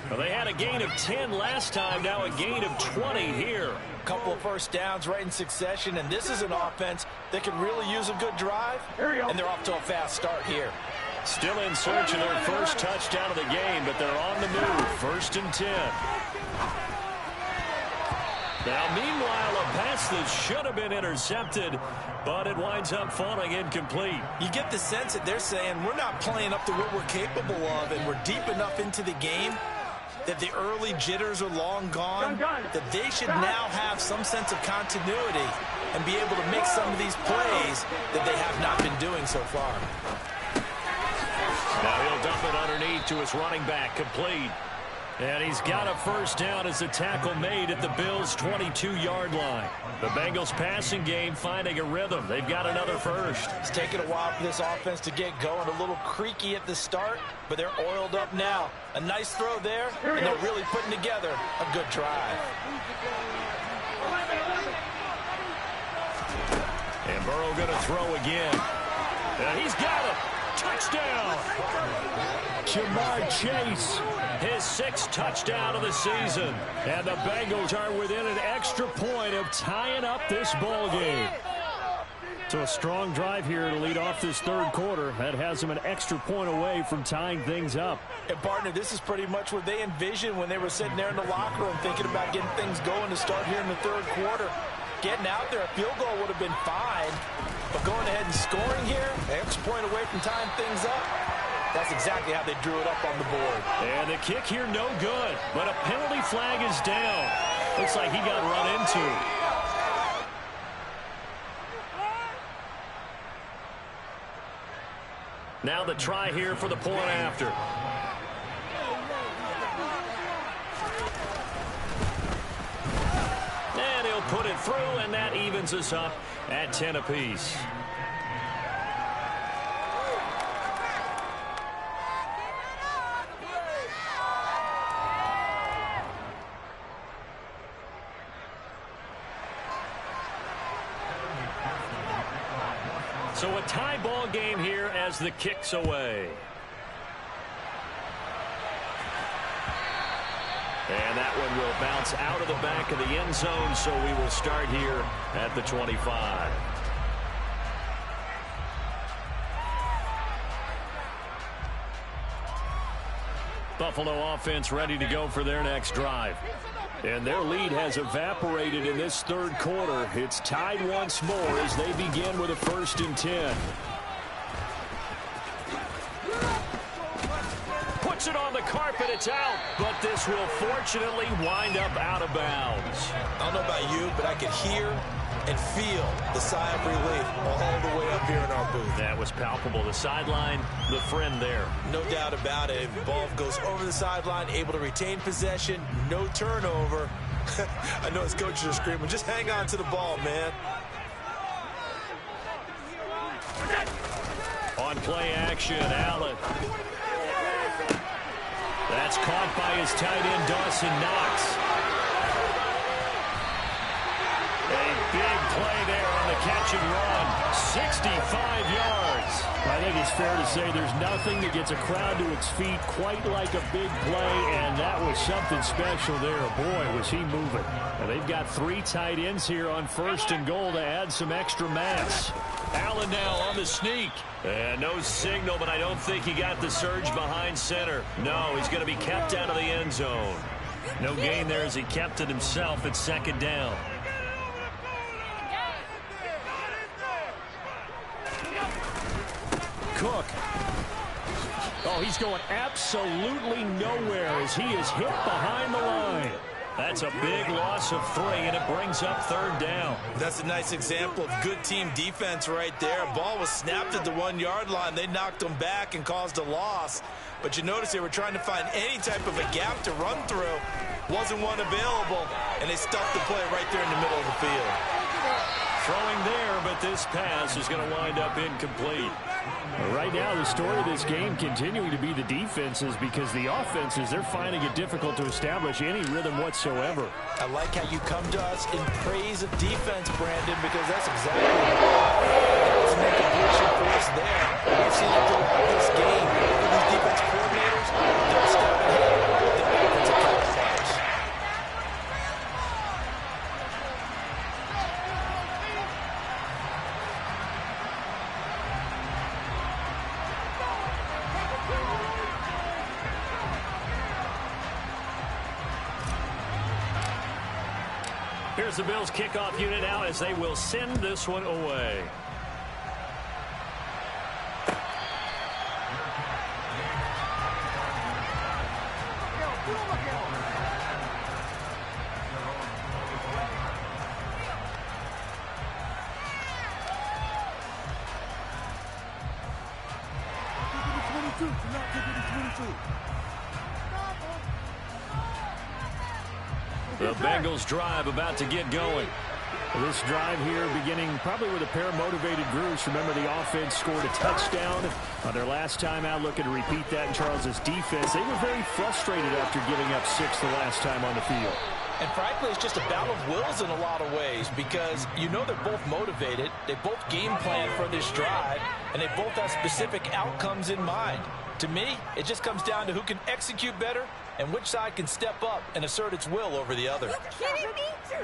[SPEAKER 2] Well, they had a gain of 10 last time, now a gain of 20 here.
[SPEAKER 5] A couple of first downs right in succession, and this is an offense that could really use a good drive. And they're off to a fast start here.
[SPEAKER 2] Still in search of their first touchdown of the game, but they're on the move. 1st and 10. Now, meanwhile, a pass that should have been intercepted, but it winds up falling incomplete.
[SPEAKER 3] You get the sense that they're saying we're not playing up to what we're capable of, and we're deep enough into the game that the early jitters are long gone, that they should now have some sense of continuity and be able to make some of these plays that they have not been doing so far.
[SPEAKER 2] Now he'll dump it underneath to his running back, complete. And he's got a first down as the tackle made at the Bills' 22-yard line. The Bengals passing game finding a rhythm. They've got another first.
[SPEAKER 5] It's taken a while for this offense to get going. A little creaky at the start, but they're oiled up now. A nice throw there, and they're really putting together a good drive.
[SPEAKER 2] And Burrow going to throw again. And he's got it. Touchdown. Jamar Chase, his 6th touchdown of the season. And the Bengals are within an extra point of tying up this ball game. So a strong drive here to lead off this third quarter. That has them an extra point away from tying things up.
[SPEAKER 5] And, partner, this is pretty much what they envisioned when they were sitting there in the locker room thinking about getting things going to start here in the third quarter. Getting out there, a field goal would have been fine. But going ahead and scoring here, an extra point away from tying things up, that's exactly how they drew it up on the board.
[SPEAKER 2] And the kick here, no good. But a penalty flag is down. Looks like he got run into. Now the try here for the point after. And he'll put it through, and that evens us up at 10 apiece. So a tie ball game here as the kick's away. And that one will bounce out of the back of the end zone, so we will start here at the 25. Buffalo offense ready to go for their next drive. And their lead has evaporated in this third quarter. It's tied once more as they begin with a 1st and 10. Puts it on the carpet, it's out, but this will fortunately wind up out of bounds.
[SPEAKER 3] I don't know about you, but I could hear and feel the sigh of relief all the way up here in our booth.
[SPEAKER 2] That was palpable. The sideline, the friend there.
[SPEAKER 3] No doubt about it. Ball goes over the sideline, able to retain possession, no turnover. I know his coaches are screaming, just hang on to the ball, man.
[SPEAKER 2] On play action, Allen. That's caught by his tight end, Dawson Knox. A big play there on the catch and run. 65 yards.
[SPEAKER 4] I think it's fair to say there's nothing that gets a crowd to its feet quite like a big play, and that was something special there. Boy, was he moving. Now, they've got 3 tight ends here on 1st and goal to add some extra mass.
[SPEAKER 2] Allen now on the sneak. And no signal, but I don't think he got the surge behind center. No, he's going to be kept out of the end zone. No gain there as he kept it himself at 2nd down.
[SPEAKER 4] Cook. Oh, he's going absolutely nowhere as he is hit behind the line.
[SPEAKER 2] That's a big loss of 3, and it brings up 3rd down.
[SPEAKER 3] That's a nice example of good team defense right there. Ball was snapped at the 1-yard line. They knocked him back and caused a loss. But you notice they were trying to find any type of a gap to run through. Wasn't one available, and they stuffed the play right there in the middle of the field.
[SPEAKER 2] Throwing there, but this pass is going to wind up incomplete.
[SPEAKER 4] Right now, the story of this game continuing to be the defenses, because the offenses, they're finding it difficult to establish any rhythm whatsoever.
[SPEAKER 5] I like how you come to us in praise of defense, Brandon, because that's exactly what's making a push for us there. We've seen it throughout this game. These defense coordinators, they'll step ahead with their offensive counterparts.
[SPEAKER 2] Here's the Bills kickoff unit now as they will send this one away. The Bengals drive about to get going.
[SPEAKER 4] This drive here beginning probably with a pair of motivated groups. Remember, the offense scored a touchdown on their last time out. Looking to repeat that in Charles's defense. They were very frustrated after giving up 6 the last time on the field.
[SPEAKER 5] And frankly, it's just a battle of wills in a lot of ways, because you know they're both motivated. They both game plan for this drive, and they both have specific outcomes in mind. To me, it just comes down to who can execute better and which side can step up and assert its will over the other.
[SPEAKER 6] Are you kidding me?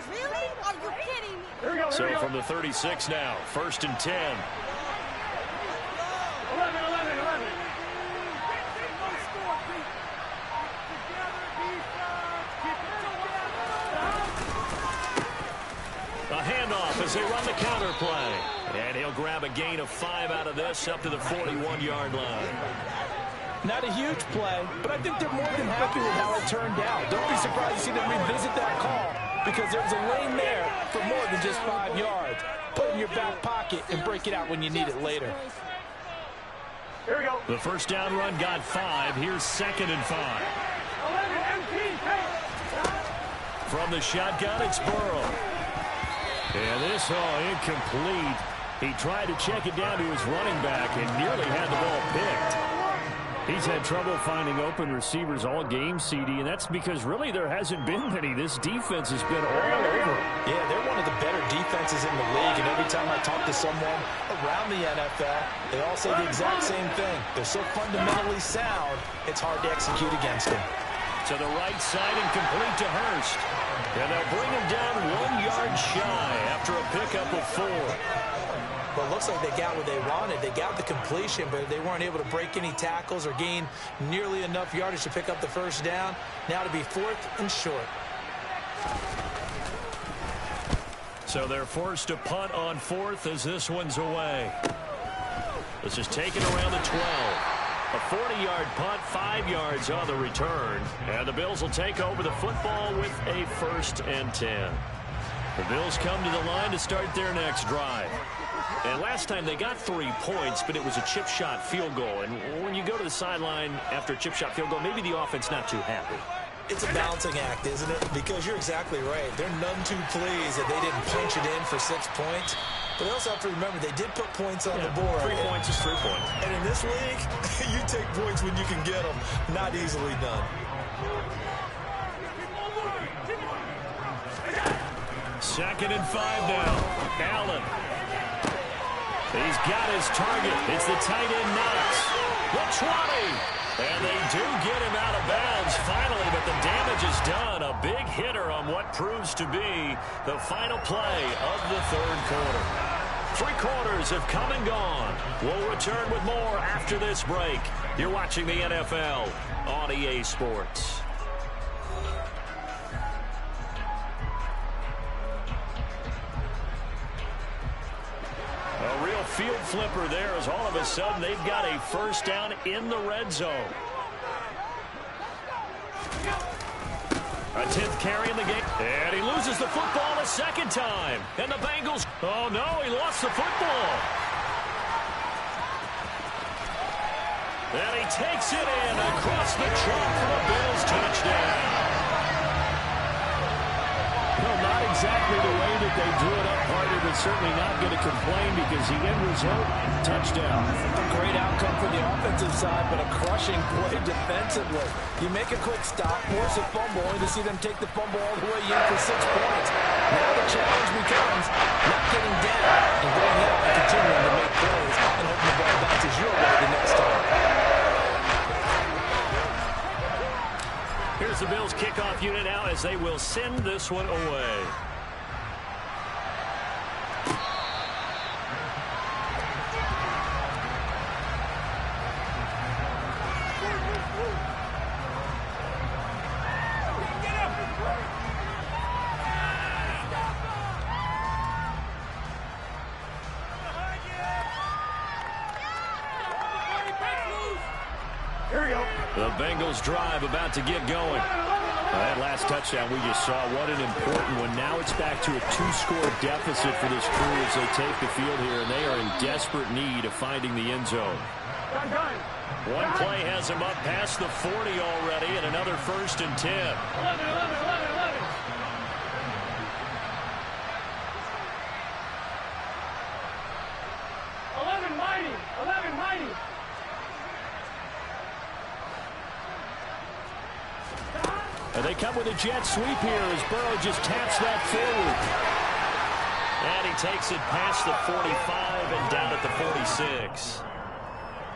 [SPEAKER 6] Really? Are you kidding me?
[SPEAKER 2] So from the 36 now, 1st and 10.
[SPEAKER 1] 11.
[SPEAKER 2] A handoff as they run the counter play. And he'll grab a gain of 5 out of this up to the 41-yard line.
[SPEAKER 5] Not a huge play, but I think they're more than happy with how it turned out. Don't be surprised to see them revisit that call, because there's a lane there for more than just 5 yards. Put it in your back pocket and break it out when you need it later.
[SPEAKER 1] Here we go.
[SPEAKER 2] The first down run got 5. Here's 2nd and 5.
[SPEAKER 1] 11 MT.
[SPEAKER 2] From the shotgun, it's Burrow.
[SPEAKER 4] And this incomplete. He tried to check it down to his running back and nearly had the ball picked. He's had trouble finding open receivers all game, CD, and that's because really there hasn't been many. This defense has been all over.
[SPEAKER 5] Yeah, they're one of the better defenses in the league, and every time I talk to someone around the NFL, they all say the exact same thing. They're so fundamentally sound, it's hard to execute against them.
[SPEAKER 2] To the right side and complete to Hurst. And they'll bring him down 1 yard shy after a pickup of 4.
[SPEAKER 3] Well, it looks like they got what they wanted. They got the completion, but they weren't able to break any tackles or gain nearly enough yardage to pick up the first down. Now to be 4th and short.
[SPEAKER 2] So they're forced to punt on 4th as this one's away. This is taken around the 12. A 40-yard punt, 5 yards on the return. And the Bills will take over the football with a 1st and 10. The Bills come to the line to start their next drive. And last time they got 3 points, but it was a chip shot field goal. And when you go to the sideline after a chip shot field goal, maybe the offense not too happy.
[SPEAKER 3] It's a balancing act, isn't it? Because you're exactly right. They're none too pleased that they didn't punch it in for 6 points. But they also have to remember they did put points on the board.
[SPEAKER 2] 3 points is 3 points.
[SPEAKER 3] And in this league, you take points when you can get them. Not easily done.
[SPEAKER 2] Second and 5 now. Allen. He's got his target. It's the tight end Knox. The 20. And they do get him out of bounds finally, but the damage is done. A big hitter on what proves to be the final play of the 3rd quarter. 3 quarters have come and gone. We'll return with more after this break. You're watching the NFL on EA Sports. A real field flipper there as all of a sudden they've got a first down in the red zone. A 10th carry in the game. And he loses the football a second time. And the Bengals, oh no, he lost the football. And he takes it in across the chalk for a Bills touchdown.
[SPEAKER 4] No, not exactly the way that they drew it up, Carter, but certainly not going to complain because the end result, touchdown.
[SPEAKER 5] A great outcome for the offensive side, but a crushing play defensively. You make a quick stop, force a fumble, only to see them take the fumble all the way in for 6 points. Now the challenge becomes not getting down and going up and continuing to make plays and hoping the ball bounces your way the next time.
[SPEAKER 2] Here's the Bills kickoff unit now as they will send this one away. The Bengals drive about to get going. That last touchdown we just saw, what an important one. Now it's back to a 2-score deficit for this crew as they take the field here, and they are in desperate need of finding the end zone. One play has them up past the 40 already, and another 1st and 10.
[SPEAKER 1] 11 mighty.
[SPEAKER 2] And they come with a jet sweep here as Burrow just taps that forward. And he takes it past the 45 and down at the 46.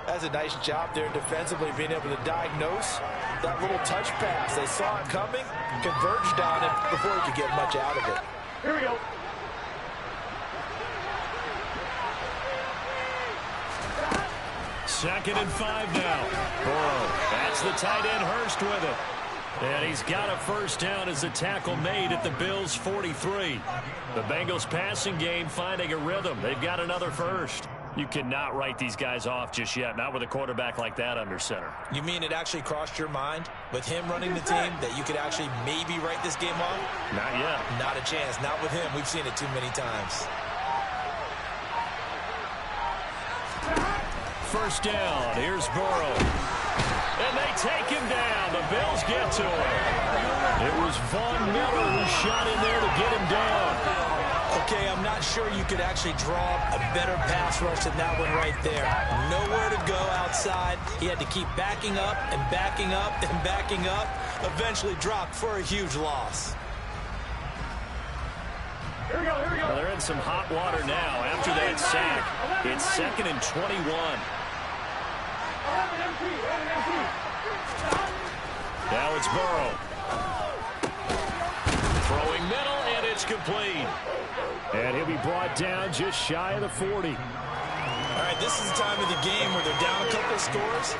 [SPEAKER 5] That's a nice job there defensively, being able to diagnose that little touch pass. They saw it coming, converged on it before he could get much out of it.
[SPEAKER 1] Here we go.
[SPEAKER 2] Second and 5 now. Burrow. That's the tight end Hurst with it. And he's got a first down as the tackle made at the Bills' 43. The Bengals passing game finding a rhythm. They've got another first. You cannot write these guys off just yet, not with a quarterback like that under center.
[SPEAKER 3] You mean it actually crossed your mind with him running the team that you could actually maybe write this game off?
[SPEAKER 2] Not yet.
[SPEAKER 3] Not a chance. Not with him. We've seen it too many times.
[SPEAKER 2] First down. Here's Burrow. And they take him down. The Bills get to him. It was Von Miller who shot in there to get him down.
[SPEAKER 3] Okay, I'm not sure you could actually draw a better pass rush than that one right there. Nowhere to go outside. He had to keep backing up and backing up and backing up. Eventually dropped for a huge loss.
[SPEAKER 4] Well, they're in some hot water now after that sack. It's 2nd and 21. Now it's Burrow. Throwing middle, and it's complete. And he'll be brought down just shy of the 40.
[SPEAKER 3] All right, this is the time of the game where they're down a couple of scores,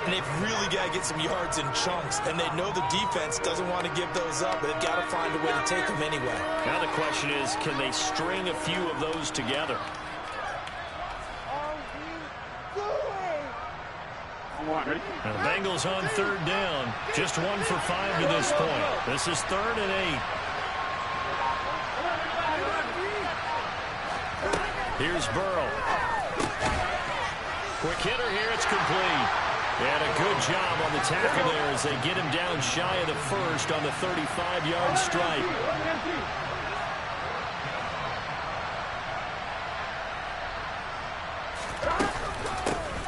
[SPEAKER 3] and they've really got to get some yards in chunks, and they know the defense doesn't want to give those up, but they've got to find a way to take them anyway.
[SPEAKER 4] Now the question is, can they string a few of those together? Now the Bengals on 3rd down. Just 1 for 5 to this point. This is 3rd and 8. Here's Burrow. Quick hitter here. It's complete. And a good job on the tackle there as they get him down shy of the 1st on the 35-yard stripe.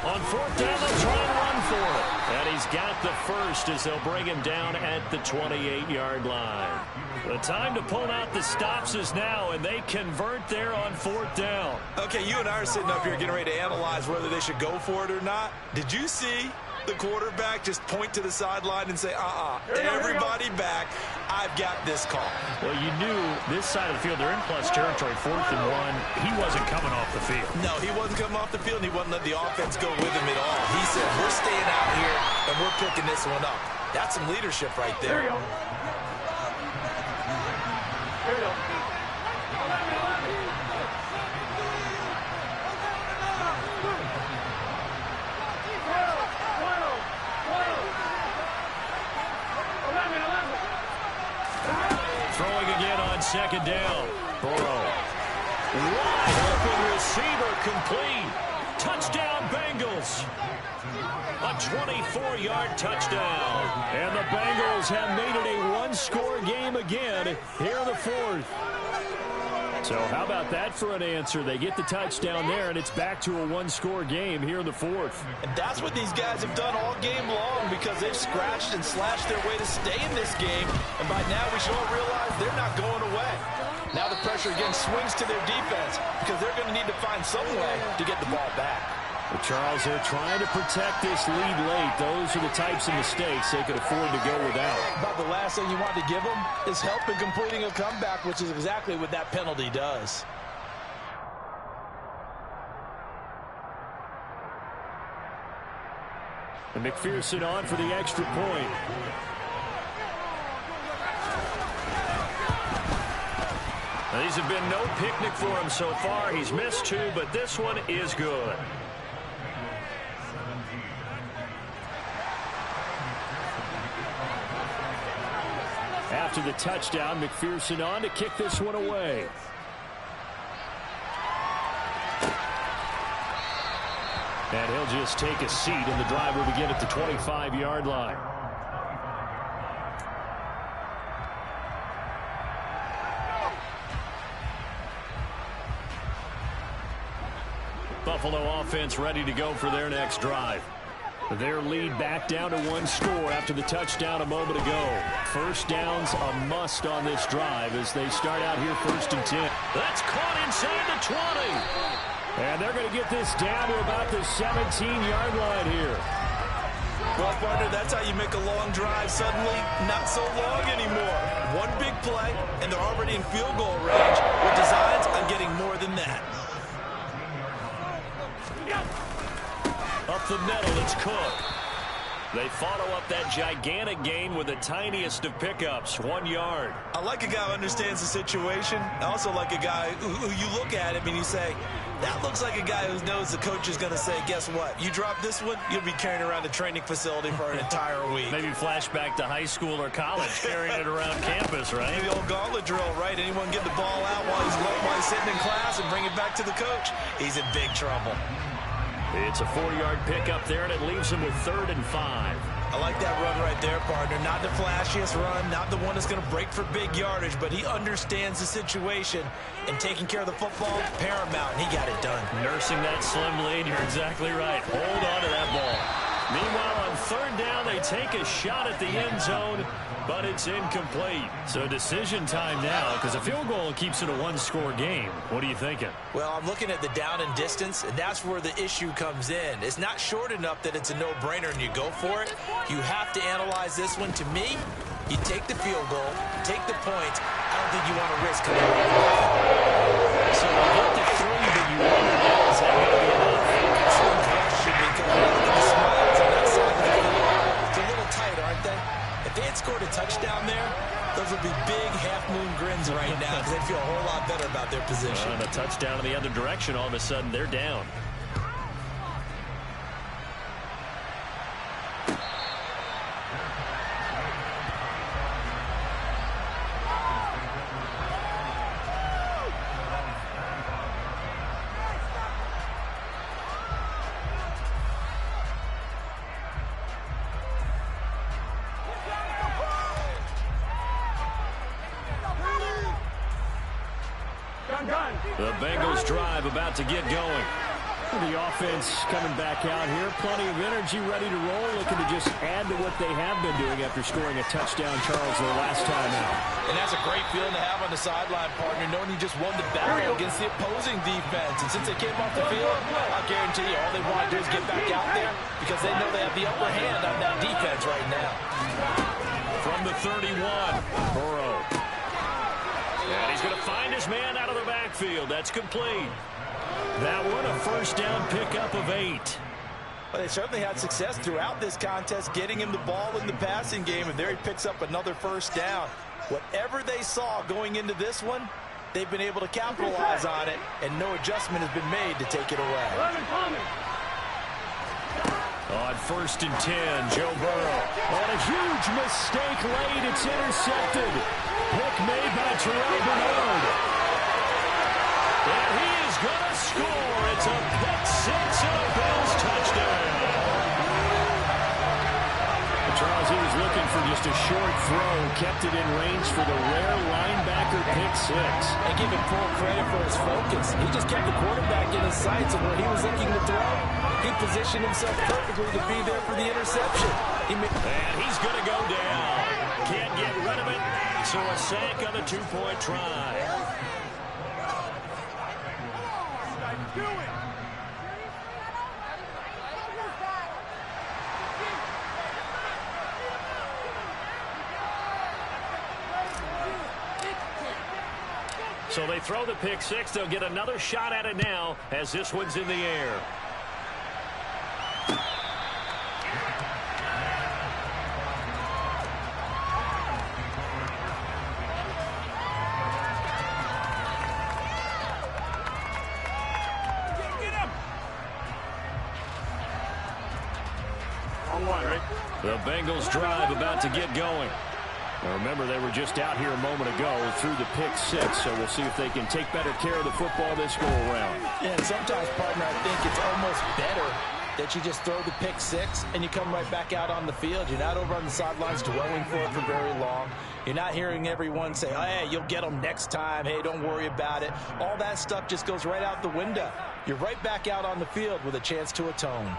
[SPEAKER 4] On 4th down, they'll try and run for it. And he's got the 1st as they'll bring him down at the 28-yard line. The time to pull out the stops is now, and they convert there on 4th down.
[SPEAKER 3] Okay, you and I are sitting up here getting ready to analyze whether they should go for it or not. Did you see the quarterback just point to the sideline and say, everybody back, I've got this call?
[SPEAKER 4] Well, you knew this side of the field, they're in plus territory, 4th and 1. He wasn't coming off the field.
[SPEAKER 3] No, he wasn't coming off the field, and he wasn't letting the offense go with him at all. He said, we're staying out here, and we're picking this one up. That's some leadership right there.
[SPEAKER 4] Throwing again on 2nd down. Burrow. Wide open receiver complete. Touchdown Bengals. A 24-yard touchdown. And the Bengals have made it a one-score game again here in the 4th. So how about that for an answer? They get the touchdown there, and it's back to a one-score game here in the 4th.
[SPEAKER 5] And that's what these guys have done all game long because they've scratched and slashed their way to stay in this game. And by now we should all realize they're not going away. Now the pressure again swings to their defense because they're going to need to find some way to get the ball back.
[SPEAKER 4] Well, Charles, they're trying to protect this lead late. Those are the types of mistakes they could afford to go without.
[SPEAKER 5] About the last thing you want to give them is help in completing a comeback, which is exactly what that penalty does.
[SPEAKER 4] And McPherson on for the extra point. Now, these have been no picnic for him so far. He's missed 2, but this one is good. After the touchdown, McPherson on to kick this one away. And he'll just take a seat, and the drive will begin at the 25-yard line. Buffalo offense ready to go for their next drive. Their lead back down to 1 score after the touchdown a moment ago. First down's a must on this drive as they start out here 1st and 10. That's caught inside the 20. And they're going to get this down to about the 17-yard line here.
[SPEAKER 3] Well, partner, that's how you make a long drive suddenly not so long anymore. One big play, and they're already in field goal range with designs on getting more than that.
[SPEAKER 4] Up the middle, it's Cook. They follow up that gigantic gain with the tiniest of pickups, 1 yard.
[SPEAKER 3] I like a guy who understands the situation. I also like a guy who you look at him and you say, that looks like a guy who knows the coach is going to say, guess what? You drop this one, you'll be carrying around the training facility for an entire week.
[SPEAKER 4] Maybe flashback to high school or college, carrying it around campus, right?
[SPEAKER 3] The old gauntlet drill, right? Anyone get the ball out while he's sitting in class and bring it back to the coach? He's in big trouble.
[SPEAKER 4] It's a 4-yard pickup there, and it leaves him with 3rd and 5.
[SPEAKER 3] I like that run right there, partner. Not the flashiest run, not the one that's going to break for big yardage, but he understands the situation, and taking care of the football, paramount, and he got it done.
[SPEAKER 2] Nursing that slim lead, you're exactly right. Hold on to that ball. Meanwhile, on third down, they take a shot at the end zone, but it's incomplete. So decision time now, because a field goal keeps it a one-score game. What are you thinking?
[SPEAKER 3] Well, I'm looking at the down and distance, and that's where the issue comes in. It's not short enough that it's a no-brainer and you go for it. You have to analyze this one. To me, you take the field goal, take the points. I don't think you want to risk coming away with it.
[SPEAKER 2] So you get the 3, but you wonder, is that going to be enough?
[SPEAKER 3] True question, because when you look at the smiles on that side of the field, it's a little tight, aren't they? If they had scored a touchdown there, those would be big half-moon grins right now because they'd feel a whole lot better about their position.
[SPEAKER 2] And a touchdown in the other direction, all of a sudden, they're down. The Bengals drive about to get going.
[SPEAKER 4] The offense coming back out here. Plenty of energy, ready to roll, looking to just add to what they have been doing after scoring a touchdown, Charles, their last time out.
[SPEAKER 5] And that's a great feeling to have on the sideline, partner, knowing you just won the battle against the opposing defense. And since they came off the field, I guarantee you all they want to do is get back out there because they know they have the upper hand on that defense right now.
[SPEAKER 2] From the 31, Burrow. And he's going to find his man out of the backfield. That's complete. That one, a first down pickup of 8.
[SPEAKER 5] Well, they certainly had success throughout this contest, getting him the ball in the passing game, and there he picks up another first down. Whatever they saw going into this one, they've been able to capitalize on it, and no adjustment has been made to take it away.
[SPEAKER 2] On first and 10, Joe Burrow.
[SPEAKER 4] On a huge mistake late, it's intercepted. Pick made by Terrell Bernard.
[SPEAKER 2] And he is going to score. It's a pick six and a Bills touchdown.
[SPEAKER 4] Charles, he was looking for just a short throw, kept it in range for the rare linebacker pick six.
[SPEAKER 5] And give him full credit for his focus. He just kept the quarterback in his sights, and when he was looking to throw, he positioned himself perfectly to be there for the interception.
[SPEAKER 2] And he's going to go down. Can't get rid of it, so a sack on the two-point try. So they throw the pick six. They'll get another shot at it now as this one's in the air. The Bengals drive about to get going. Now remember, they were just out here a moment ago through the pick six, so we'll see if they can take better care of the football this go-around.
[SPEAKER 5] Yeah, and sometimes, partner, I think it's almost better that you just throw the pick six and you come right back out on the field. You're not over on the sidelines dwelling for it for very long. You're not hearing everyone say, oh, hey, you'll get them next time. Hey, don't worry about it. All that stuff just goes right out the window. You're right back out on the field with a chance to atone.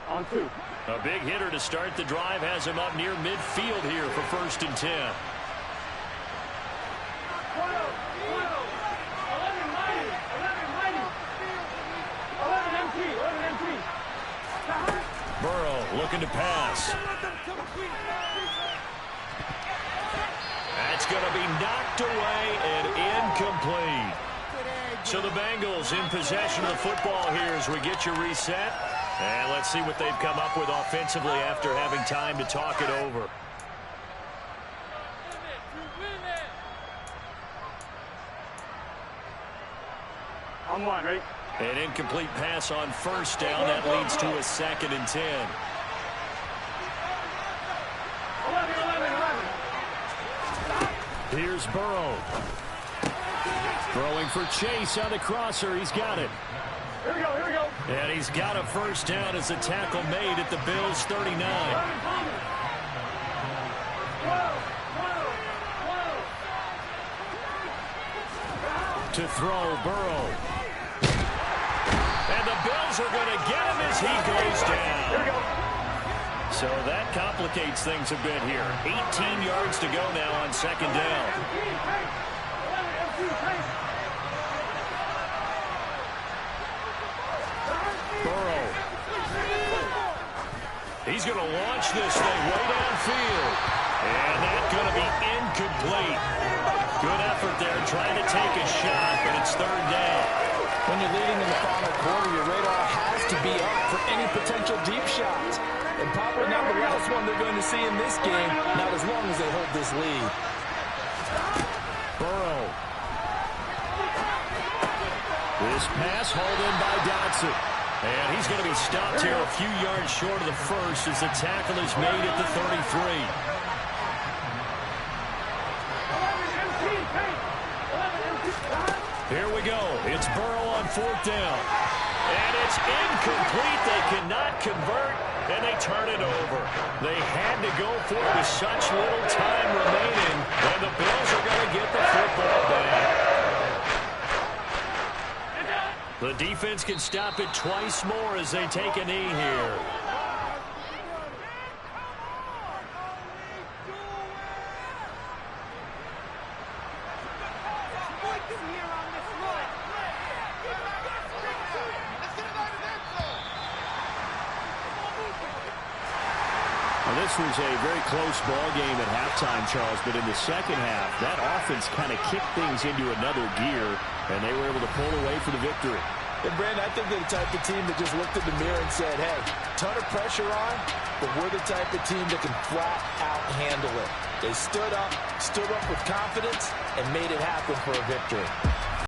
[SPEAKER 2] On two. A big hitter to start the drive has him up near midfield here for first and 10. Burrow looking to pass. That's going to be knocked away and incomplete. So the Bengals in possession of the football here as we get you reset. And let's see what they've come up with offensively after having time to talk it over.
[SPEAKER 1] On one, right?
[SPEAKER 2] An incomplete pass on first down. That leads to a 2nd and 10.
[SPEAKER 1] 11.
[SPEAKER 2] Here's Burrow. Throwing for Chase on the crosser. He's got it. And he's got a first down as a tackle made at the Bills' 39. To throw, Burrow. And the Bills are going to get him as he goes down. So that complicates things a bit here. 18 yards to go now on second down. Burrow. He's going to launch this thing way downfield. And that's going to be incomplete. Good effort there, trying to take a shot, but it's third down.
[SPEAKER 5] When you're leading in the final quarter, your radar has to be up for any potential deep shots. And probably not the last one they're going to see in this game, not as long as they hold this lead.
[SPEAKER 2] Burrow. This pass hauled in by Dotson. And he's going to be stopped here a few yards short of the first as the tackle is made at the 33. Here we go. It's Burrow on fourth down. And it's incomplete. They cannot convert, and they turn it over. They had to go for it with such little time remaining, and the Bills are going to get the football back. The defense can stop it twice more as they take a knee here. This was a very close ball game at halftime, Charles, but in the second half, that offense kind of kicked things into another gear, and they were able to pull away for the victory.
[SPEAKER 5] And, Brandon, I think they're the type of team that just looked in the mirror and said, hey, ton of pressure on, but we're the type of team that can flat out handle it. They stood up with confidence, and made it happen for a victory.